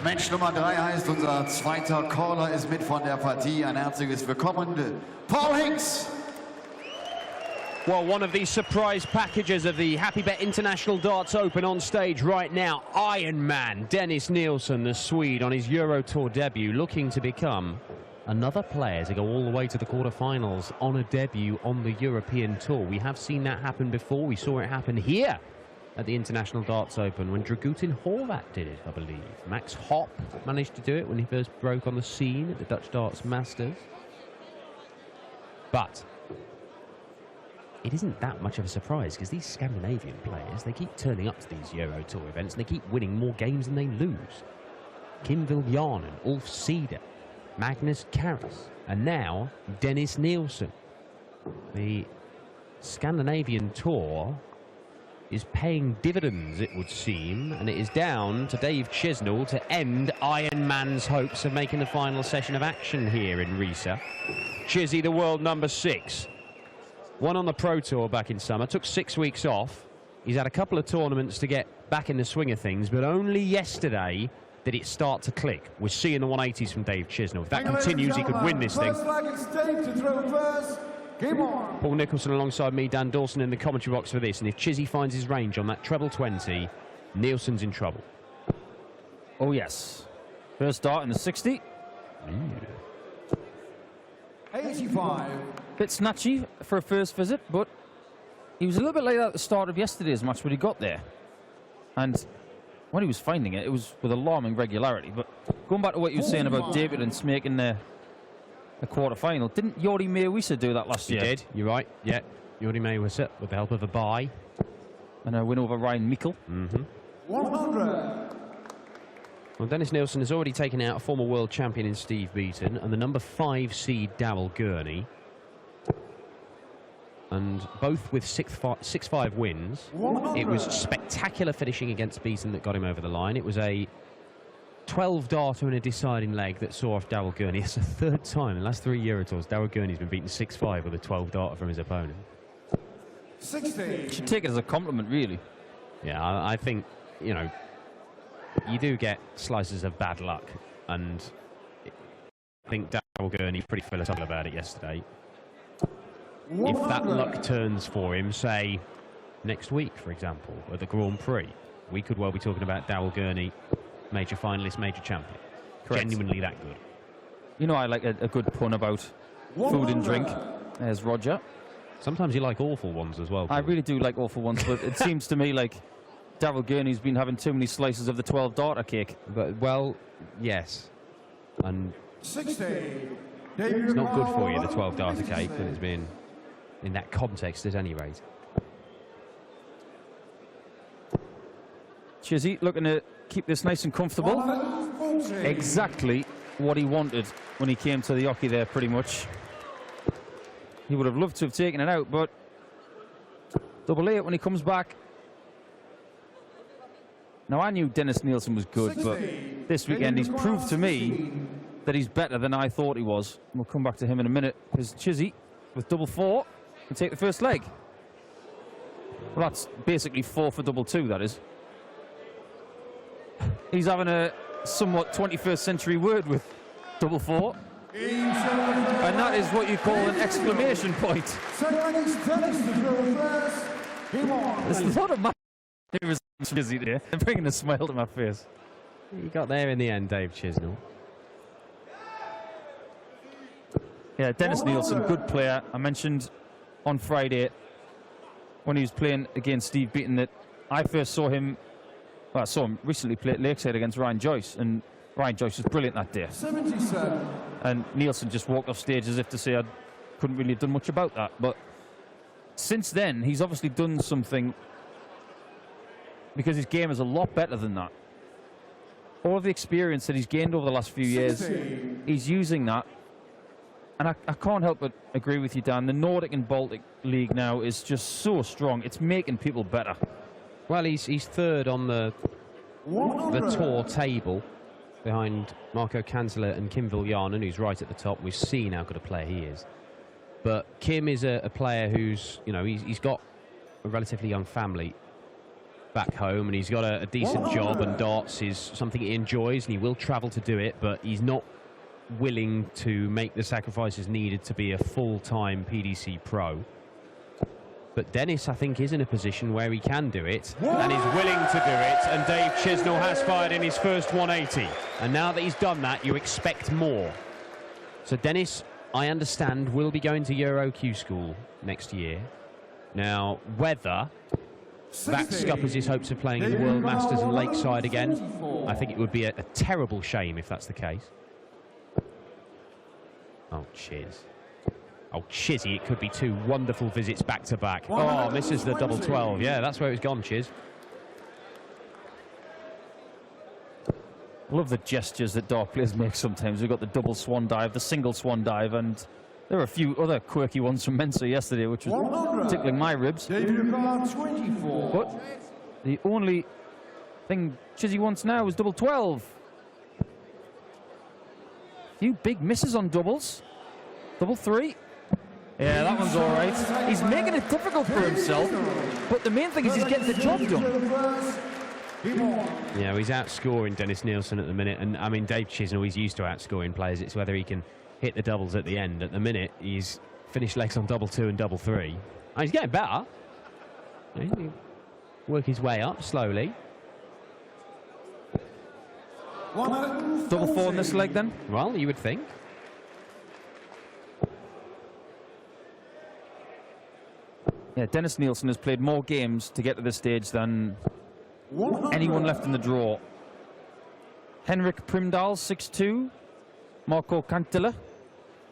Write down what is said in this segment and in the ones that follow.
Match Nummer 3 heißt, unser zweiter Caller ist mit von der Partie. Ein herzliches Willkommen, Paul Hinks. Well, one of the surprise packages of the HappyBet International Darts Open on stage right now. Iron Man, Dennis Nilsson, the Swede, on his Euro Tour debut, looking to become another player to go all the way to the quarterfinals on a debut on the European Tour. We have seen that happen before. We saw it happen here at the International Darts Open when Dragutin Horvat did it, I believe. Max Hopp managed to do it when he first broke on the scene at the Dutch Darts Masters. But it isn't that much of a surprise because these Scandinavian players, they keep turning up to these Euro Tour events and they keep winning more games than they lose. Kim Viljanen, Ulf Ceder, Magnus Carus, and now Dennis Nilsson. The Scandinavian Tour is paying dividends, it would seem, and it is down to Dave Chisnall to end Iron Man's hopes of making the final session of action here in Riesa. Chizzy, the world number 6. Won on the Pro Tour back in summer, took 6 weeks off. He's had a couple of tournaments to get back in the swing of things, but only yesterday did it start to click. We're seeing the 180s from Dave Chisnall. If that continues, he could win this thing. Paul Nicholson alongside me, Dan Dawson in the commentary box for this. And if Chizzy finds his range on that treble 20, Nilsson's in trouble. Oh, yes. First dart in the 60. 85. Bit snatchy for a first visit, but he was a little bit like that at the start of yesterday's match when he got there. And when he was finding it, it was with alarming regularity. But going back to what you were saying about Davidens making the quarter-final, didn't Jori Meiwisa do that last year? He did, you're right, yeah. Jori Meiwisa with the help of a bye. And a win over Ryan Mikkel. 100. Well, Dennis Nilsson has already taken out a former world champion in Steve Beaton and the number 5 seed Darrell Gurney. And both with 6-5 wins. It was spectacular finishing against Beaton that got him over the line. It was a 12-darter in a deciding leg that saw off Darrell Gurney. It's the 3rd time in the last 3 Euro Tours Darrell Gurney's been beaten 6-5 with a 12-darter from his opponent. 60. Should take it as a compliment, really. Yeah, I think, you know, you do get slices of bad luck, and I think Darrell Gurney's pretty philosophical about it yesterday. If that luck turns for him, say, next week, for example, at the Grand Prix, we could well be talking about Darrell Gurney, major finalist, major champion. Correct. Genuinely that good. You know, I like a good pun about food and drink. There's Roger. Sometimes you like awful ones as well. I really do like awful ones, but it seems to me like Darrell Gurney's been having too many slices of the 12-darter cake. But, well, yes. And 60. It's not good for you, the 12-darter cake, when it's been in that context at any rate. Chizzy looking to keep this nice and comfortable. Exactly what he wanted when he came to the hockey there, pretty much. He would have loved to have taken it out, but double A when he comes back. Now, I knew Dennis Nilsson was good, but this weekend he's proved to me that he's better than I thought he was. We'll come back to him in a minute, because Chizzy, with double 4, can take the first leg. Well, that's basically 4 for double 2, that is. He's having a somewhat 21st century word with double 4. And that is what you call an exclamation point. There's a lot of my Chizzy there. They're bringing a smile to my face. He got there in the end, Dave Chisnall. Yeah, Dennis Nilsson, good player. I mentioned on Friday when he was playing against Steve Beaton that I first saw him, well, I saw him recently play at Lakeside against Ryan Joyce, and Ryan Joyce was brilliant that day. 77. And Nilsson just walked off stage as if to say I couldn't really have done much about that. But since then, he's obviously done something, because his game is a lot better than that. All of the experience that he's gained over the last few years, he's using that. And I can't help but agree with you, Dan. The Nordic and Baltic League now is just so strong. It's making people better. Well, he's 3rd on the tour table behind Marco Kanzler and Kim Viljanen, who's right at the top. We've seen how good a player he is. But Kim is a player who's, you know, he's got a relatively young family. back home, and he's got a decent job, and darts is something he enjoys, and he will travel to do it, but he's not willing to make the sacrifices needed to be a full-time PDC pro. But Dennis, I think, is in a position where he can do it and is willing to do it, and Dave Chisnall has fired in his first 180, and now that he's done that, you expect more. So Dennis, I understand, will be going to Euro Q School next year. Now, whether that scuppers his hopes of playing in the World Masters and Lakeside again, I think it would be a terrible shame if that's the case. Oh, Chiz. Oh, Chizzy, it could be 2 wonderful visits back-to-back. Oh, misses the double 12. Yeah, that's where it's gone, Chiz. Love the gestures that dart players make sometimes. We've got the double swan dive, the single swan dive, and there were a few other quirky ones from Mensa yesterday, which was tickling my ribs. But the only thing Chizzy wants now is double 12. Few big misses on doubles. Double 3. Yeah, that one's all right. He's making it difficult for himself, but the main thing is he's getting the job done. Yeah, he's outscoring Dennis Nilsson at the minute, and I mean, Dave Chisnall, he's used to outscoring players. It's whether he can hit the doubles at the end. At the minute, he's finished legs on double 2 and double 3. And he's getting better. He'll work his way up slowly. Double 4 in this leg, then? Well, you would think. Yeah, Dennis Nilsson has played more games to get to this stage than anyone left in the draw. Henrik Primdahl, 6-2. Marco Cantilla.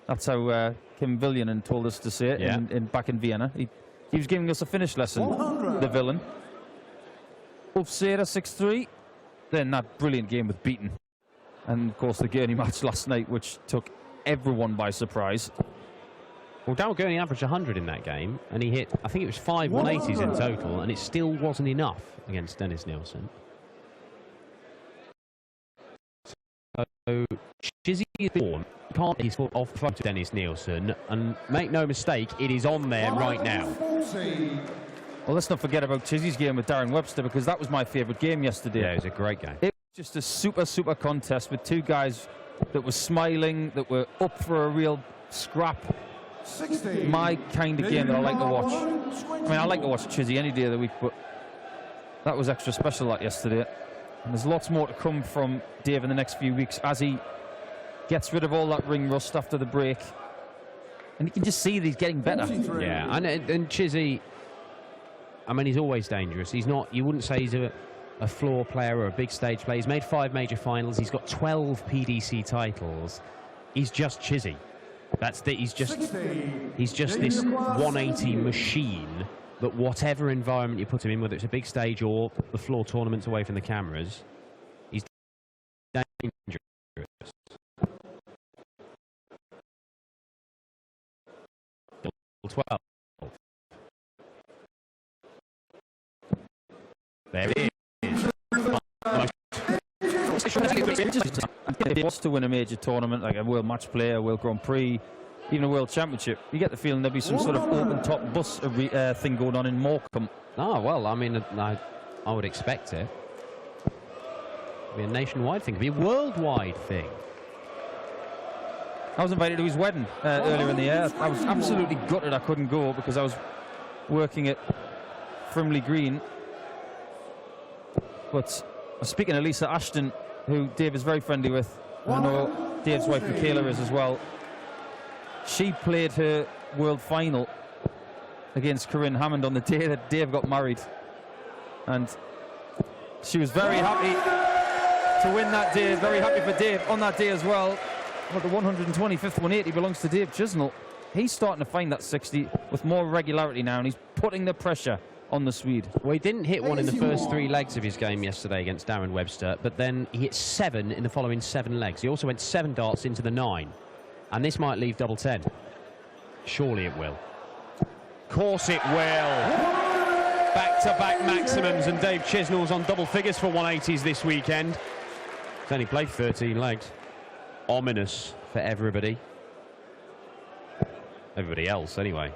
That's how Kim Viljanen told us to say it back in Vienna. He was giving us a finish lesson, the villain. Ulf Sera, 6-3. Then that brilliant game with Beaton. And, of course, the Gurney match last night, which took everyone by surprise. Well, Darryl Gurney averaged 100 in that game, and he hit, I think it was 5 180s in total, and it still wasn't enough against Dennis Nilsson. So, Chizzy is born, can't his foot off front to Dennis Nilsson, and make no mistake, it is on there right now. Well, let's not forget about Chizzy's game with Darren Webster, because that was my favourite game yesterday. Yeah, it was a great game. It was just a super contest with 2 guys that were smiling, that were up for a real scrap. My kind of game that I like to watch. I mean, I like to watch Chizzy any day of the week, but that was extra special that yesterday. And there's lots more to come from Dave in the next few weeks as he gets rid of all that ring rust after the break. And you can just see that he's getting better. Yeah, and Chizzy, I mean, he's always dangerous. He's not, you wouldn't say he's a floor player or a big stage player. He's made 5 major finals. He's got 12 PDC titles. He's just Chizzy. That's the, he's just this 180 machine that whatever environment you put him in, whether it's a big stage or the floor tournaments away from the cameras, he's dangerous. Double 12. There it is. If he wants to win a major tournament like a World Match Play, a World Grand Prix, even a World Championship, you get the feeling there'll be some sort of open-top bus thing going on in Morecambe. Oh, well, I mean, I would expect it. It'll be a nationwide thing. It'll be a worldwide thing. I was invited to his wedding earlier in the year. I was absolutely gutted I couldn't go because I was working at Frimley Green. But I was speaking to Lisa Ashton, who Dave is very friendly with. I know Dave's wife Michaela is as well. She played her world final against Corinne Hammond on the day that Dave got married. And she was very happy to win that day. Very happy for Dave on that day as well. But the 125th 180 belongs to Dave Chisnall. He's starting to find that 60 with more regularity now, and he's putting the pressure on the Swede. Well, he didn't hit one in the first 3 legs of his game yesterday against Darren Webster, but then he hit 7 in the following 7 legs. He also went 7 darts into the 9, and this might leave double 10. Surely it will. Of course it will. Back-to-back maximums, and Dave Chisnall's on double figures for 180s this weekend. He's only played 13 legs. Ominous for everybody. Everybody else, anyway.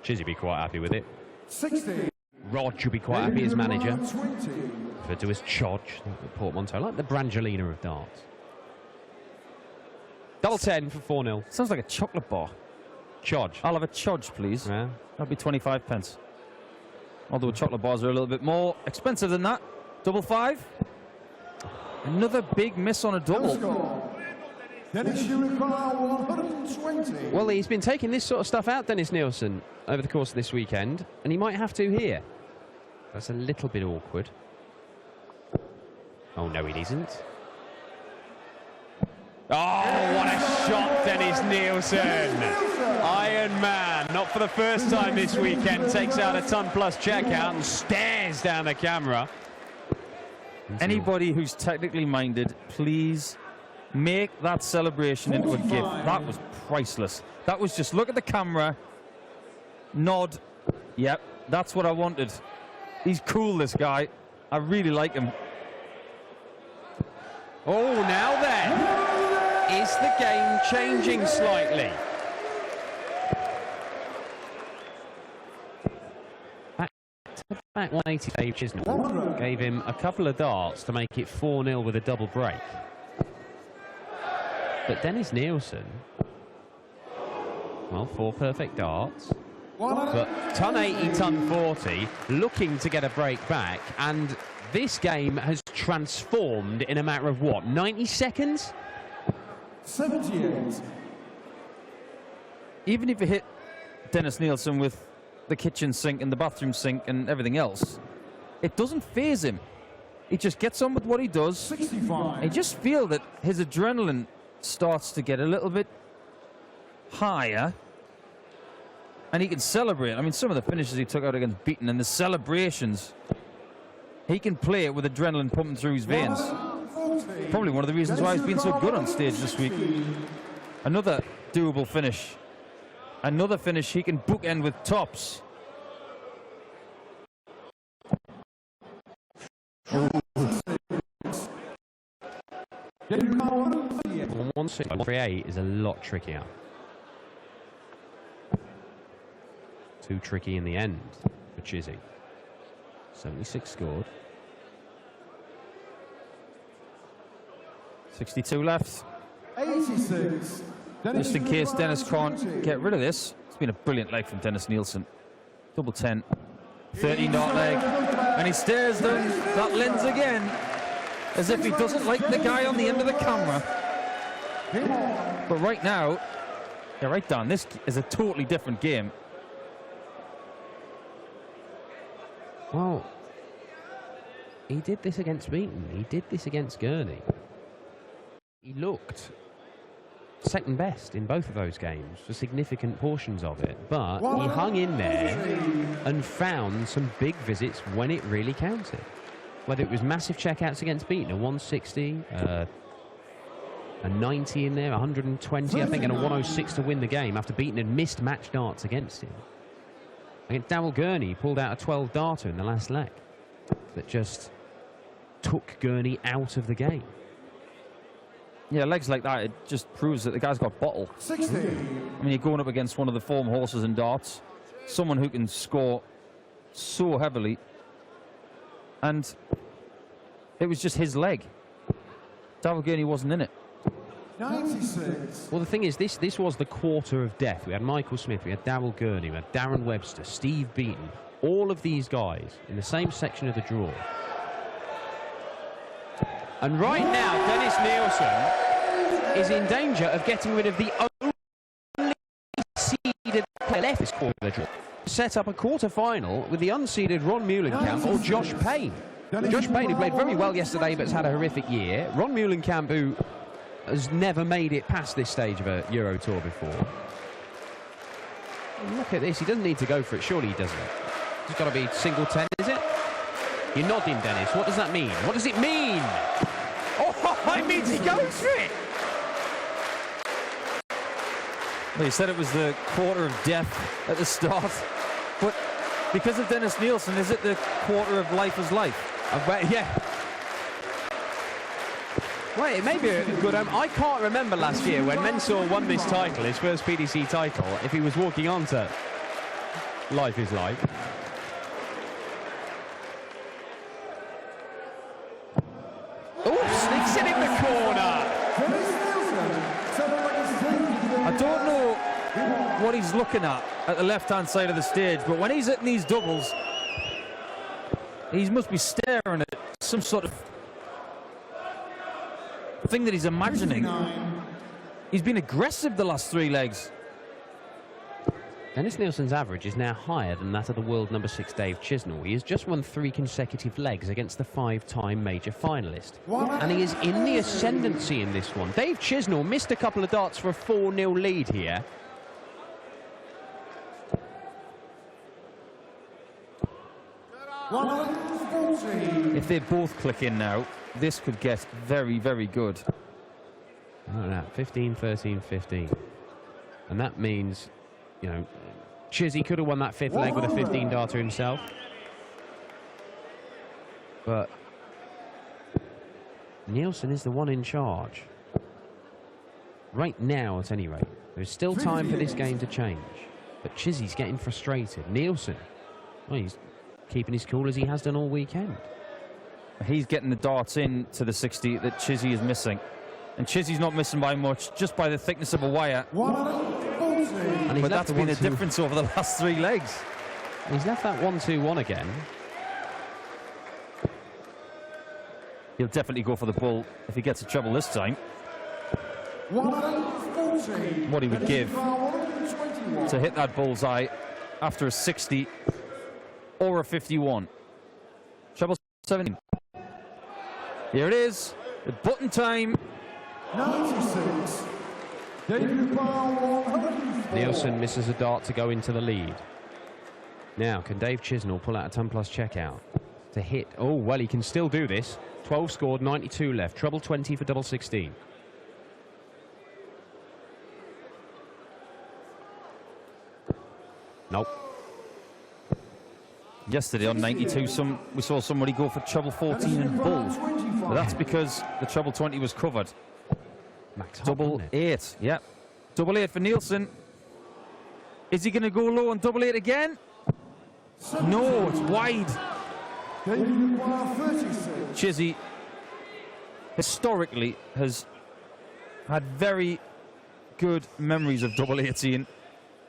Chizzy be quite happy with it. 60. Rog will be quite happy as manager. Referred to as Chodge, the portmanteau, like the Brangelina of darts. Double 10 for 4-0. Sounds like a chocolate bar. Chodge. I'll have a Chodge, please. Yeah. That'll be 25 pence. Although chocolate bars are a little bit more expensive than that. Double 5. Another big miss on a double. Dennis, you require 120. Well, he's been taking this sort of stuff out, Dennis Nilsson, over the course of this weekend, and he might have to here. That's a little bit awkward. Oh, no, it isn't. Oh, what a shot, Dennis Nilsson. Iron Man, not for the first time this weekend, takes out a ton-plus checkout and stares down the camera. Anybody who's technically minded, please make that celebration into a gift. That was priceless. That was just look at the camera, nod. Yep, that's what I wanted. He's cool, this guy. I really like him. Oh, now then, is the game changing slightly? Back 180 Dave Chisnall gave him a couple of darts to make it 4-0 with a double break. But Dennis Nilsson, well, 4 perfect darts, but ton 80, ton 40, looking to get a break back, and this game has transformed in a matter of what, 90 seconds? 78. Even if you hit Dennis Nilsson with the kitchen sink and the bathroom sink and everything else, it doesn't faze him. He just gets on with what he does. 65. I just feel that his adrenaline starts to get a little bit higher, and he can celebrate. I mean, some of the finishes he took out against Beaton and the celebrations, he can play it with adrenaline pumping through his veins. Probably one of the reasons why he's been so good on stage this week. Another doable finish. Another finish he can bookend with tops. Well, 1-6-1-3-8 is a lot trickier. Too tricky in the end for Chizzy. 76 scored. 62 left. 86. Just in case Dennis can't get rid of this. It's been a brilliant leg from Dennis Nilsson. Double 10. 30 knot leg. And he stares down that lens again, as if he doesn't like the guy on the end of the camera. But right now, yeah, right, Dan, this is a totally different game. Well, he did this against Beaton. He did this against Gurney. He looked second best in both of those games for significant portions of it, but he hung in there and found some big visits when it really counted. Whether it was massive checkouts against Beaton, a 160, a 90 in there, 120, I think, and a 106 to win the game after Beaton had missed match darts against him. Against Darryl Gurney, he pulled out a 12 darter in the last leg that just took Gurney out of the game. Yeah, legs like that, it just proves that the guy's got bottle. 60. I mean, you're going up against one of the form horses in darts, someone who can score so heavily, and it was just his leg. Darryl Gurney wasn't in it. 96. Well, the thing is, this was the quarter of death. We had Michael Smith, we had Darryl Gurney, we had Darren Webster, Steve Beaton, all of these guys in the same section of the draw. And right now, Dennis Nilsson is in danger of getting rid of the only seeded player left this quarter of the draw. Set up a quarter-final with the unseeded Ron Meulenkamp or Josh Payne. Josh Payne, who played very well yesterday but has had a horrific year. Ron Meulenkamp, who has never made it past this stage of a Euro Tour before. And look at this, he doesn't need to go for it, surely he doesn't. It's got to be single 10, is it? You're nodding, Dennis. What does that mean? What does it mean? Oh, it means he goes for it! Well, you said it was the quarter of death at the start, but because of Dennis Nilsson, is it the quarter of life is life? Yeah. Well, it may be a good... I can't remember last year when Mensah won this title, his first PDC title, if he was walking on to Life is Life. don't know what he's looking at the left-hand side of the stage, but when he's hitting these doubles, he must be staring at some sort of thing that he's imagining. He's been aggressive the last 3 legs. Dennis Nilsson's average is now higher than that of the world number 6 Dave Chisnall. He has just won 3 consecutive legs against the 5-time major finalist. And he is in the ascendancy in this one. Dave Chisnall missed a couple of darts for a 4-0 lead here. If they both click in now, this could get very, very good. I don't know, 15, 13, 15. And that means, you know, Chizzy could have won that 5th leg with a 15 darter himself. But Nilsson is the one in charge. Right now, at any rate. There's still time for this game to change. But Chizzy's getting frustrated. Nilsson, well, he's keeping his cool as he has done all weekend. He's getting the darts in to the 60 that Chizzy is missing. And Chizzy's not missing by much, just by the thickness of a wire. But that's been the difference over the last 3 legs. He's left that 1-2-1 again. He'll definitely go for the bull if he gets a treble this time. What he would give to hit that bullseye after a 60 or a 51. Treble 17. Here it is. The button time. 96. Nilsson misses a dart to go into the lead. Now, can Dave Chisnall pull out a 10+ checkout to hit? Oh, well, he can still do this. 12 scored, 92 left. Treble 20 for double 16. Nope. Yesterday on 92, we saw somebody go for treble 14 and bull. But that's because the treble 20 was covered. Max Double 8, yeah. Double 8 for Nilsson. Is he going to go low on double 8 again? No, it's wide. Chizzy historically has had very good memories of double 18,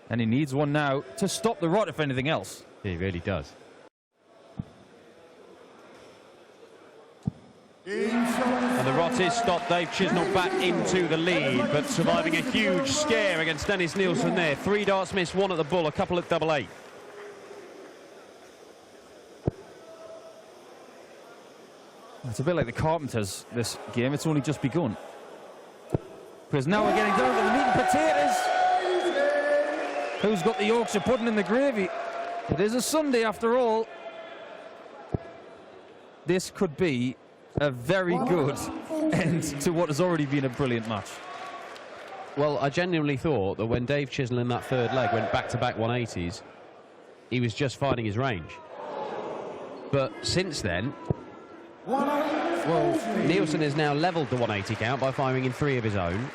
and he needs one now to stop the rot, if anything else. He really does. And the rot is stopped. Dave Chisnall back into the lead, but surviving a huge scare against Dennis Nilsson there. 3 darts missed, 1 at the bull, a couple at double 8. It's a bit like the Carpenters, this game. It's only just begun. Because now we're getting down to the meat and potatoes. Who's got the Yorkshire pudding in the gravy? It is a Sunday after all. This could be a very good end to what has already been a brilliant match. Well, I genuinely thought that when Dave Chisnall in that 3rd leg went back-to-back 180s, he was just finding his range. But since then, well, Nilsson has now levelled the 180 count by firing in 3 of his own.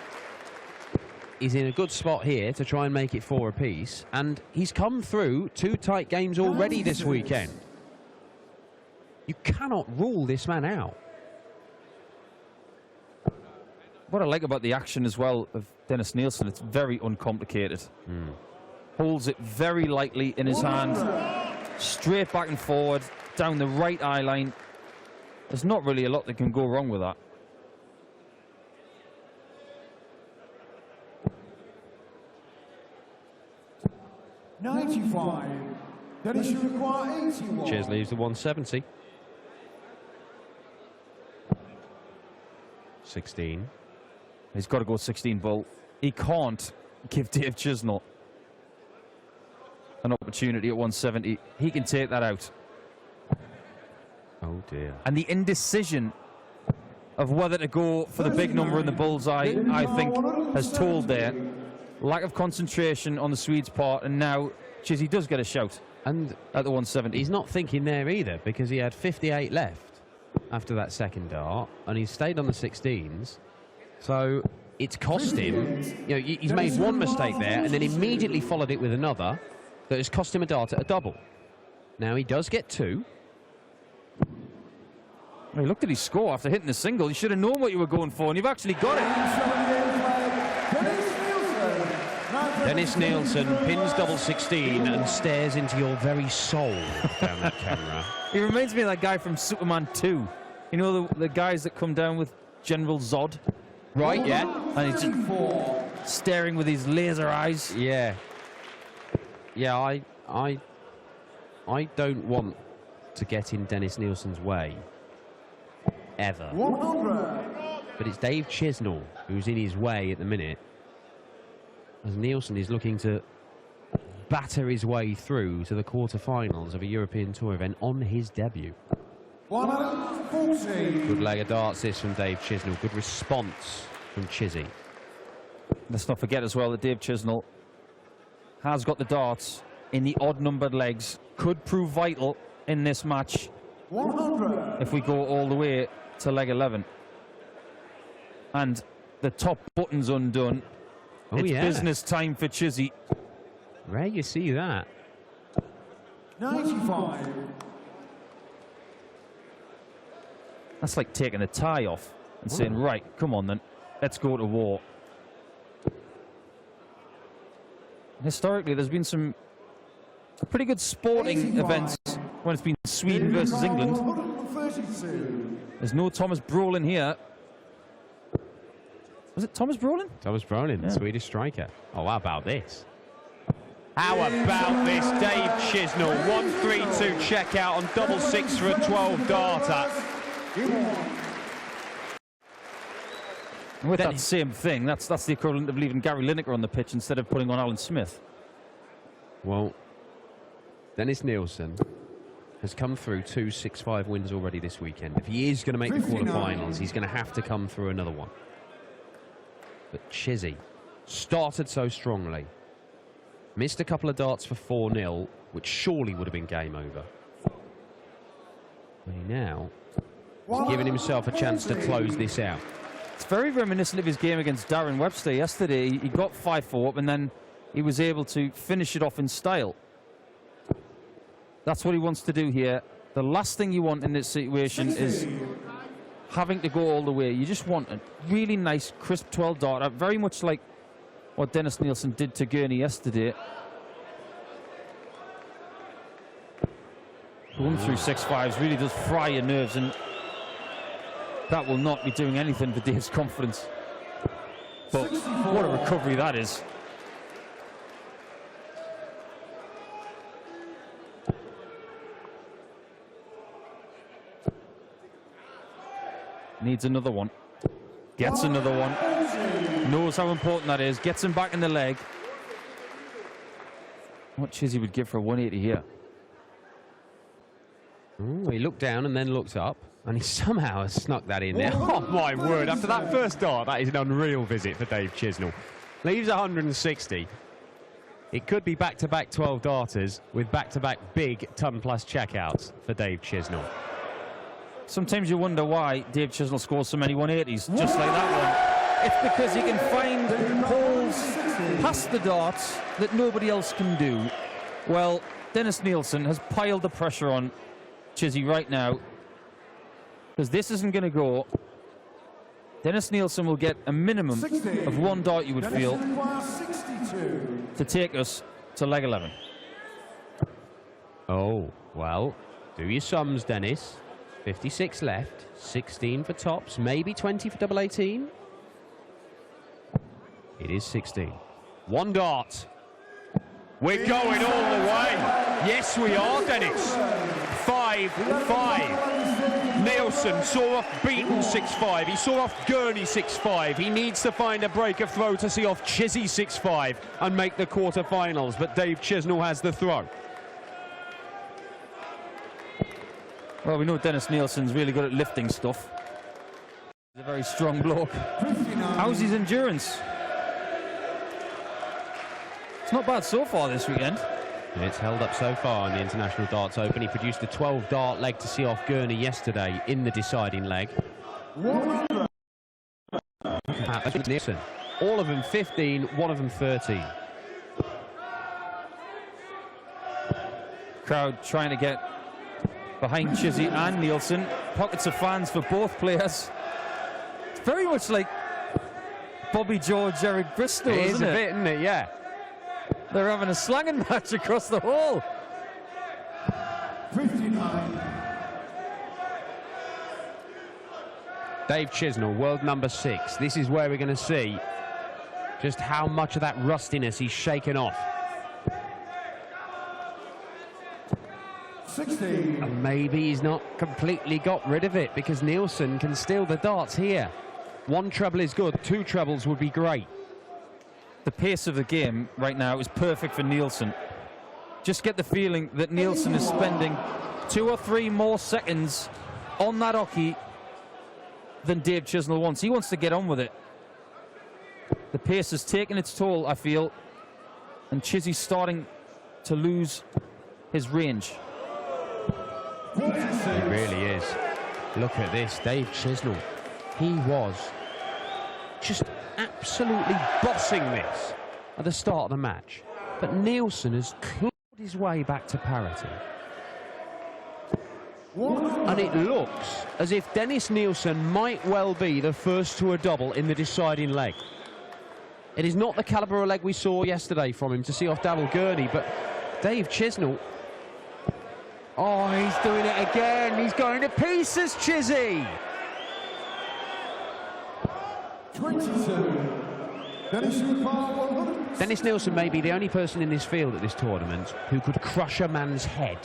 He's in a good spot here to try and make it 4 apiece, and he's come through 2 tight games already this weekend. You cannot rule this man out. What I like about the action as well of Dennis Nilsson, it's very uncomplicated. Holds it very lightly in his hand, straight back and forward, down the right eye line. There's not really a lot that can go wrong with that. $95. Then he should require 81. Cheers leaves the 170. 16. He's got to go 16 bull. He can't give Dave Chisnall an opportunity at 170. He can take that out. Oh dear. And the indecision of whether to go for the big number in the bullseye, I think, has told there. Lack of concentration on the Swede's part, and now Chizzy does get a shout. And at the 170. He's not thinking there either, because he had 58 left after that second dart, and he stayed on the 16s. So it's cost him, you know, he's made one mistake there and then immediately followed it with another that has cost him a dart at a double. Now he does get 2. Well, he looked at his score after hitting the single. You should have known what you were going for, and you've actually got it. Dennis Nilsson pins double 16 and stares into your very soul down that camera. He reminds me of that guy from Superman 2. You know, the guys that come down with General Zod? Right, yeah. And he's just staring with his laser eyes. Yeah. Yeah, I don't want to get in Dennis Nilsson's way. Ever. 100. But it's Dave Chisnall who's in his way at the minute, as Nilsson is looking to batter his way through to the quarterfinals of a European Tour event on his debut. 140. Good leg of darts this from Dave Chisnall. Good response from Chizzy. Let's not forget as well that Dave Chisnall has got the darts in the odd-numbered legs. Could prove vital in this match 100. if we go all the way to leg 11. And the top button's undone. Oh, it's yeah. business time for Chizzy. Rare you see that. 95. That's like taking the tie off and saying, right, come on then, let's go to war. Historically, there's been some pretty good sporting events when it's been Sweden versus England. 132. There's no Thomas Brolin here. Was it Thomas Brolin? Thomas Brolin, Yeah. the Swedish striker. Oh, how about this? How about this, Dave Chisnall? 1-3-2 checkout on double 6 for a 12 darter. And with that same thing, that's the equivalent of leaving Gary Lineker on the pitch instead of putting on Alan Smith. Well, Dennis Nilsson has come through 2 6-5 wins already this weekend. If he is going to make the 59. quarterfinals, he's going to have to come through another one. But Chizzy started so strongly, missed a couple of darts for 4-0, which surely would have been game over. But he now is giving himself a chance to close this out. It's very reminiscent of his game against Darren Webster yesterday. He got 5-4 up and then he was able to finish it off in style. That's what he wants to do here. The last thing you want in this situation is having to go all the way. You just want a really nice, crisp 12 darter, very much like what Dennis Nilsson did to Gurney yesterday. Going through 6-5s really does fry your nerves, and that will not be doing anything for Dave's confidence. But what a recovery that is. Needs another one. Gets another one. Knows how important that is. Gets him back in the leg. What Chizzy would give for a 180 here. Ooh, he looked down and then looked up, and he somehow has snuck that in there. Oh, my word. After that first dart, that is an unreal visit for Dave Chisnall. Leaves 160. It could be back-to-back 12 darters with back-to-back big ton-plus checkouts for Dave Chisnall. Sometimes you wonder why Dave Chisnall scores so many 180s, just like that one. It's because he can find holes past the darts that nobody else can do. Well, Dennis Nilsson has piled the pressure on Chizzy right now, because this isn't going to go. Dennis Nilsson will get a minimum of 1 dart, you would feel, to take us to leg 11. Oh, well, do your sums, Dennis. 56 left, 16 for tops, maybe 20 for double 18. It is 16. 1 dart. We're going all the way. Yes, we are, Dennis. 5-5. Nilsson saw off Beaton 6-5. He saw off Gurney 6-5. He needs to find a break of throw to see off Chizzy 6-5 and make the quarterfinals. But Dave Chisnall has the throw. Well, we know Dennis Nilsson's really good at lifting stuff. He's a very strong bloke. How's his endurance? It's not bad so far this weekend. It's held up so far in the International Darts Open. He produced a 12-dart leg to see off Gurney yesterday in the deciding leg. Nilsson. All of them 15, one of them 13. Crowd trying to get behind Chizzy and Nilsson. Pockets of fans for both players. It's very much like Bobby George, Eric Bristow, It is isn't a it? bit, isn't it? Yeah. They're having a slanging match across the hall. 59. Dave Chisnall, world number 6. This is where we're going to see just how much of that rustiness he's shaken off. 60. And maybe he's not completely got rid of it, because Nilsson can steal the darts here. 1 treble is good, 2 trebles would be great. The pace of the game right now is perfect for Nilsson. Just get the feeling that Nilsson is spending 2 or 3 more seconds on that hockey than Dave Chisnall wants. He wants to get on with it. The pace has taken its toll, I feel, and Chizzy's starting to lose his range. He really is. Look at this, Dave Chisnall. He was just absolutely bossing this at the start of the match. But Nilsson has clawed his way back to parity. And it looks as if Dennis Nilsson might well be the first to a double in the deciding leg. It is not the calibre of leg we saw yesterday from him to see off Daryl Gurney, but Dave Chisnall, oh, he's doing it again. He's going to pieces, Chizzy. 27. Dennis Nilsson may be the only person in this field at this tournament who could crush a man's head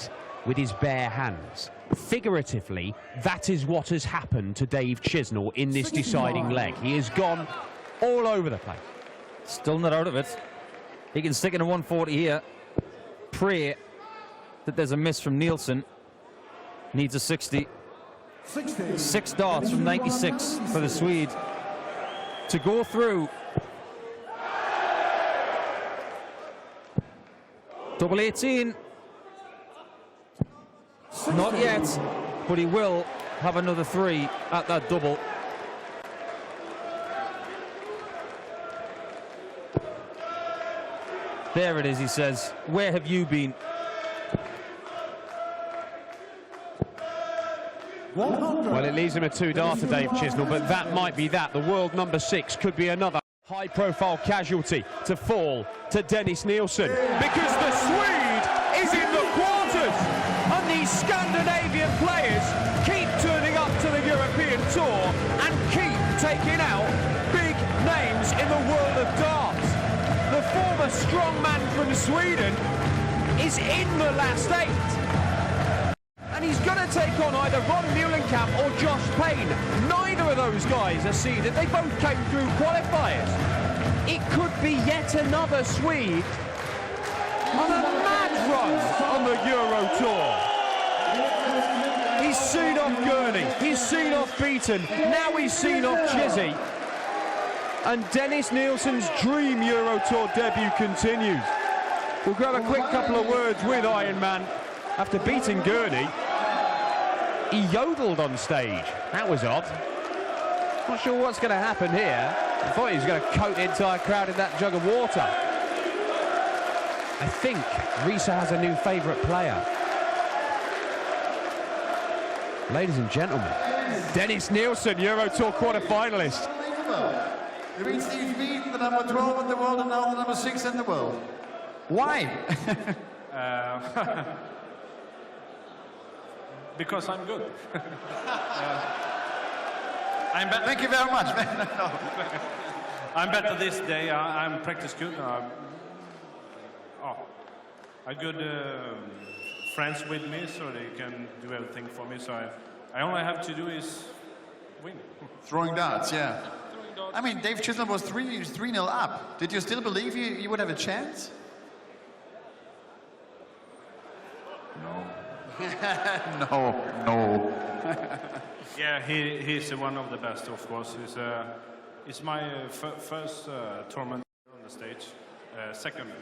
with his bare hands. Figuratively, that is what has happened to Dave Chisnall in this deciding leg. He has gone all over the place. Still not out of it. He can stick in a 140 here. Pray that there's a miss from Nilsson. Needs a 60. 6 darts from 96 for the Swede to go through. Double 18. Not yet, but he will have another 3 at that double. There it is, he says. Where have you been? Well, it leaves him a 2-darter, Dave Chisnall, but that might be that. The world number 6 could be another high-profile casualty to fall to Dennis Nilsson, because the Swede is in the quarters, and these Scandinavian players keep turning up to the European Tour and keep taking out big names in the world of darts. The former strongman from Sweden is in the last 8. And he's going to take on either Ron Muhlenkamp or Josh Payne. Neither of those guys are seeded. They both came through qualifiers. It could be yet another Swede on a mad run on the Euro Tour. He's seen off Gurney. He's seen off Beaton. Now he's seen off Chizzy. And Dennis Nilsson's dream Euro Tour debut continues. We'll grab a quick couple of words with Iron Man. After beating Gurney, he yodeled on stage. That was odd. Not sure what's going to happen here. I thought he was going to coat the entire crowd in that jug of water. I think Risa has a new favourite player. Ladies and gentlemen, Dennis Nilsson, Euro Tour quarter-finalist. Unbelievable. You beat Steve Beaton, the number 12 in the world, and now the number 6 in the world. Why? Because I'm good. Thank you very much. I'm better this day. I'm practice good. I got friends with me, so they can do everything for me. So I only have to do is win. Throwing darts, yeah. I mean, Dave Chisnall was 3-0 up. Did you still believe you would have a chance? No. Yeah, he's one of the best, of course. It's my first tournament on the stage. Second,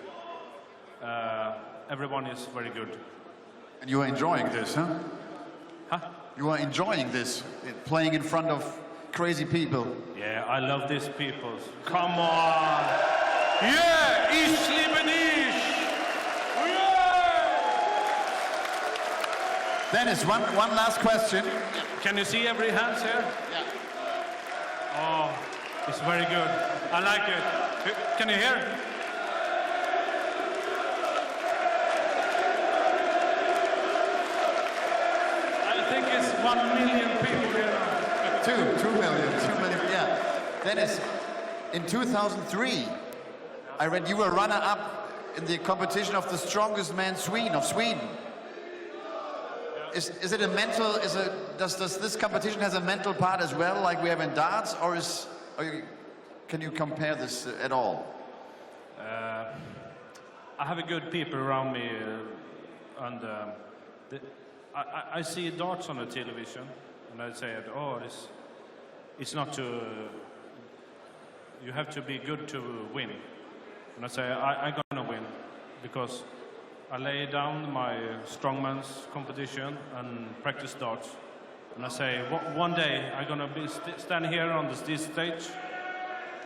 everyone is very good. And you are enjoying this, huh? Huh? You are enjoying this, playing in front of crazy people. Yeah, I love these people. Come on! Yeah, ich liebe dich! Dennis, one last question. Can you see every hand here? Yeah. Oh, it's very good. I like it. Can you hear? 1 million people here. 2 million, yeah. Dennis, in 2003, I read you were runner-up in the competition of the strongest man of Sweden. Is it a mental, does this competition has a mental part as well, like we have in darts, or can you compare this at all? I have a good people around me, and I see darts on the television, and I say, oh, it's not to, you have to be good to win. And I say, I'm gonna win, because I lay down my strongman's competition and practice darts. And I say, one day I'm gonna be stand here on this stage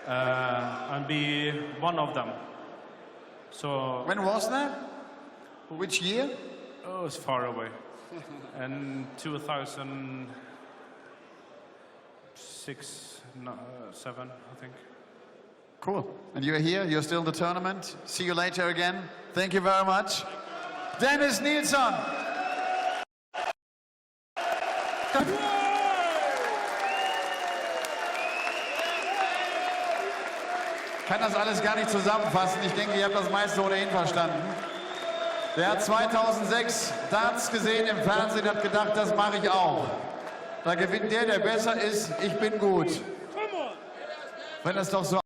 and be one of them. So when was that? Which year? Oh, it's far away. And 2006, 7, I think. Cool. And you're here, you're still in the tournament. See you later again. Thank you very much. Dennis Nilsson. Ich kann das alles gar nicht zusammenfassen. Ich denke, ihr habt das meiste ohnehin verstanden. Der hat 2006 Darts gesehen im Fernsehen, hat gedacht, das mache ich auch. Da gewinnt der besser ist. Ich bin gut. Wenn das doch so